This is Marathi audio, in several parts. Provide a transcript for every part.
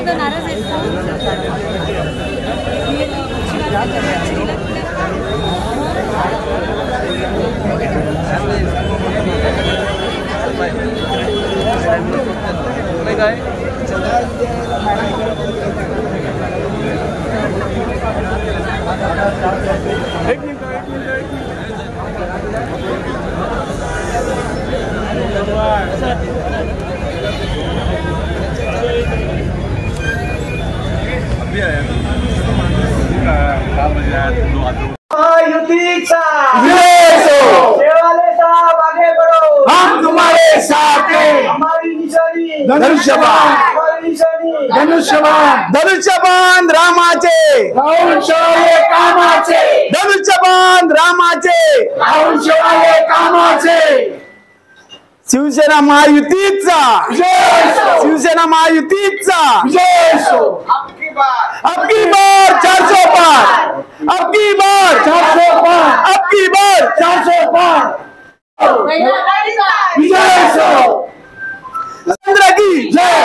आता नाराज आहेत हम तुम्हारे साथ हैं। हमारी निशानी धनुष्यबाण धनुष्यबाण धनुष्यबाण रामाचे राहुलशाही कामाचे धनुष्यबाण रामाचे राहुलशाही कामाचे शिवसेना महायुतीचा शिवसेना महायुतीचा अबकी बार 400 पार अबकी बार 400 पार अबकी बार 400 पार चंद्र की जय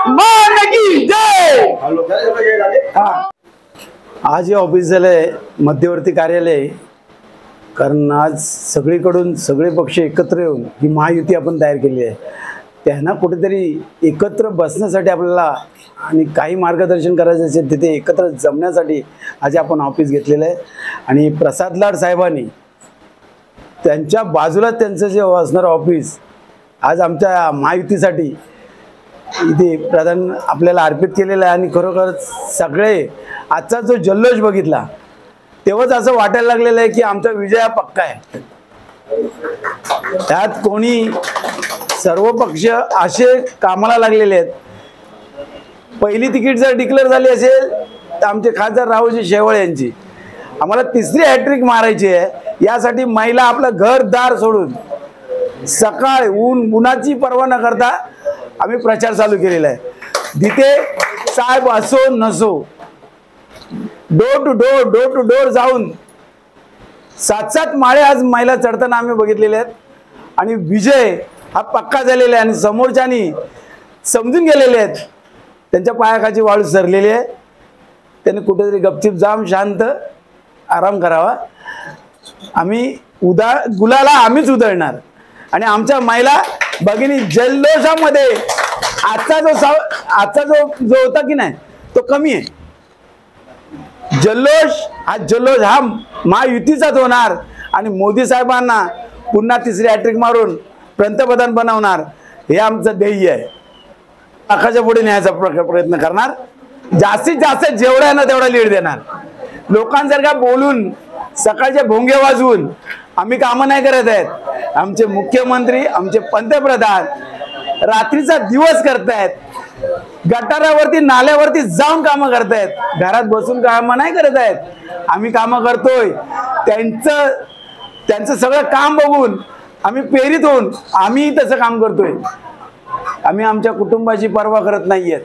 मान की जय। आज हे ऑफिस झालंय मध्यवर्ती कार्यालय, कारण आज सगळीकडून सगळे पक्ष एकत्र येऊन ही महायुती आपण तयार केली आहे। त्यांना कुठेतरी एकत्र बसण्यासाठी आपल्याला आणि काही मार्गदर्शन करायचं असेल तिथे एकत्र जमण्यासाठी आज आपण ऑफिस घेतलेलं आहे। आणि प्रसाद लाड साहेबांनी त्यांच्या बाजूला त्यांचं जे असणारं ऑफिस आज आमच्या महायुतीसाठी इथे प्रधान आपल्याला अर्पित केलेलं आहे। आणि खरोखर सगळे आजचा जो जल्लोष बघितला तेव्हाच असं वाटायला लागलेलं आहे की आमचा विजय हा पक्का आहे। त्यात कोणी सर्व पक्ष असे कामाला लागलेले आहेत। पहिली तिकीट जर डिक्लेअर झाली असेल तर आमचे खासदार राहुलजी शेवाळे यांची आम्हाला तिसरी हॅट्रिक मारायची आहे। यासाठी महिला आपलं घरदार सोडून सकाळ उन्हाची पर्वा न करता आम्ही प्रचार चालू केलेला आहे। जिथे साहेब असो नसो डोर टू डोर जाऊन 7-7 माळे आज महिला चढताना आम्ही बघितलेले आहेत। आणि विजय हा पक्का झालेला आहे आणि समोरच्यानी समजून गेलेले आहेत त्यांच्या पायाखाची वाळू सरलेली आहे। त्यांनी कुठेतरी गपचिप जाम शांत आराम करावा। आम्ही गुलाला आम्हीच उधळणार आणि आमच्या महिला भगिनी जल्लोषामध्ये आजचा जो होता की नाही तो कमी आहे। जल्लोष हा महायुतीचाच होणार आणि मोदी साहेबांना पुन्हा तिसरी हॅट्रिक मारून पंतप्रधान बनवणार हे आमचं ध्येय आहे। आखाच्या पुढे न्यायचा प्रयत्न करणार, जास्तीत जास्त जेवढा ना तेवढा लीड देणार। लोकांसारखा बोलून सकाळचे भोंगे वाजवून आम्ही कामं नाही करत आहेत। आमचे मुख्यमंत्री आमचे पंतप्रधान रात्रीचा दिवस करतायत, गटारावरती नाल्यावरती जाऊन कामं करतायत, घरात बसून कामं नाही करत आहेत। आम्ही कामं करतोय, त्यांचं सगळं काम बघून आम्ही प्रेरित होऊन आम्ही तसं काम करतोय। आम्ही आमच्या कुटुंबाची पर्वा करत नाहीयेत,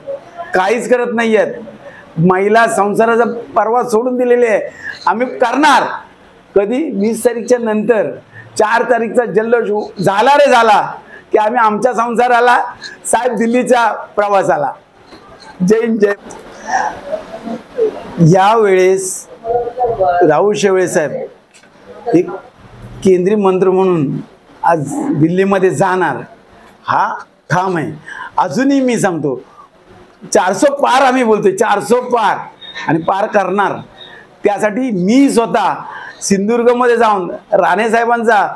काहीच करत नाहीयेत। महिला संसाराचा पर्वा सोडून दिलेली आहे। आम्ही करणार कधी 20 तारीखच्या नंतर 4 तारीखचा जल्लोष झाला रे झाला की आम्ही आमच्या संसाराला साहेब दिल्लीच्या प्रवासाला जय जय। यावेळेस राहुल शेवाळे साहेब एक केंद्रीय मंत्री म्हणून आज दिल्लीमध्ये जाणार हा ठाम आहे। अजूनही मी सांगतो 400 पार आम्ही बोलतोय, 400 पार आणि पार करणार। त्यासाठी मी स्वतः सिंधुदुर्गमध्ये जाऊन राणे साहेबांचा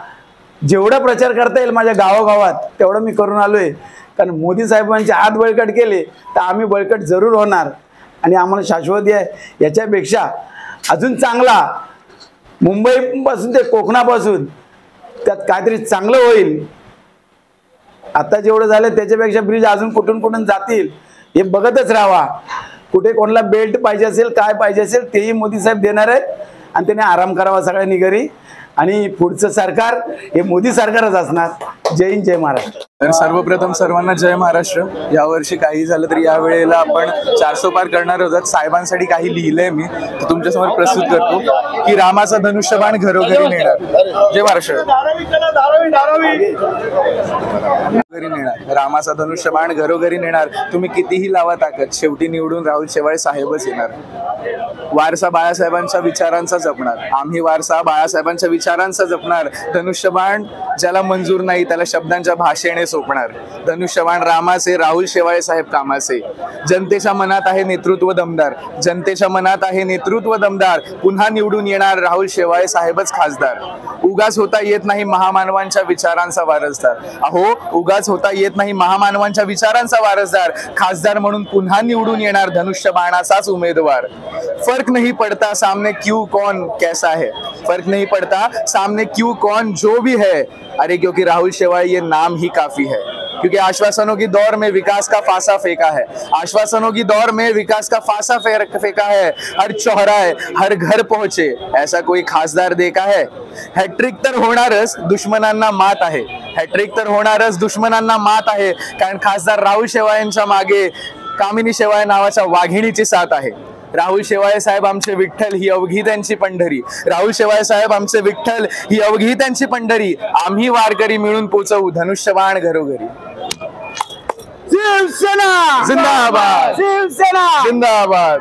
जेवढा प्रचार करता येईल माझ्या गावागावात तेवढं मी करून आलोय। कारण मोदी साहेबांचे हात बळकट केले तर आम्ही बळकट जरूर होणार आणि आम्हाला शाश्वती आहे। याच्यापेक्षा अजून चांगला मुंबईपासून ते कोकणापासून त्यात काहीतरी चांगलं होईल। आता जेवढं झालं त्याच्यापेक्षा ब्रिज अजून कुठून जातील हे बघतच राहावा। कुठे कोणाला बेल्ट पाहिजे असेल काय पाहिजे असेल तेही मोदी साहेब देणार आहेत आणि त्याने आराम करावा सगळ्यांनी घरी। आणि पुढचं सरकार हे मोदी सरकारच असणार। जय हिंद जय महाराष्ट्र। तर सर्वप्रथम सर्वांना जय महाराष्ट्र। यावर्षी काही झालं तरी या वेळेला आपण 400 पार करणार आहोत। साहेबांसाठी काही लिहिलंय मी तर तुमच्यासमोर प्रस्तुत करतो की रामाचा धनुष्यबाण घरोघरी नेणार। जय महाराष्ट्र। घरी नेणार रामाचा धनुष्यबाण घरोघरी नेणार. तुम्ही कितीही लावा ताकद, शेवटी निवडून राहुल शेवाळे साहेबच येणार. वारसा बाळासाहेबांच्या विचारांचा जपणार. आम्ही वारसा बाळासाहेबांच्या विचारांचा जपणार. धनुष्यबाण ज्याला मंजूर नाही त्याला शब्दांच्या भाषेने सोपणार. धनुष्यबाण रामाचे, राहुल शेवाळे साहेब कामाचे. जनतेच्या मनात आहे नेतृत्व दमदार, जनतेच्या मनात आहे नेतृत्व दमदार. पुन्हा निवडून येणार राहुल शेवाळे साहेबच खासदार. उगाच होता येत नाही महामानवांच्या विचारांचा वारसदार. अहो उगाच होता येत नाही महामानवांच्या विचारांचा वारसदार. खासदार म्हणून पुन्हा निवडून येणार धनुष्यबाणाचाच उमेदवार. फर्क नहीं पड़ता सामने क्यों कौन कैसा है, फर्क नहीं पड़ता सामने क्यों कौन जो भी है, अरे क्योंकि राहुल शेवाळे ये नाम ही काफी है. क्योंकि आश्वासनों की दौर में विकास का फासा फेंका है, आश्वासनों की दौर में विकास का फासा फेंका है. हर चौराहे हर घर पहुंचे ऐसा कोई खासदार देखा है. हॅट्रिक तर होणारच, दुश्मनांना मात आहे. हॅट्रिक तर होणारच, दुश्मनांना मात आहे. कारण खासदार राहुल शेवाळेंच्या मागे कामिनी शेवाळे नावाच्या वाघिणीची साथ आहे. राहुल शेवाळे साहेब आमचे विठ्ठल ही अवघी त्यांची पंढरी. राहुल शेवाळे साहेब आमचे विठ्ठल ही अवघी त्यांची पंढरी. आम्ही वारकरी मिळून पोचवू धनुष्यबाण घरोघरी. शिवसेना जिंदाबाद, शिवसेना जिंदाबाद.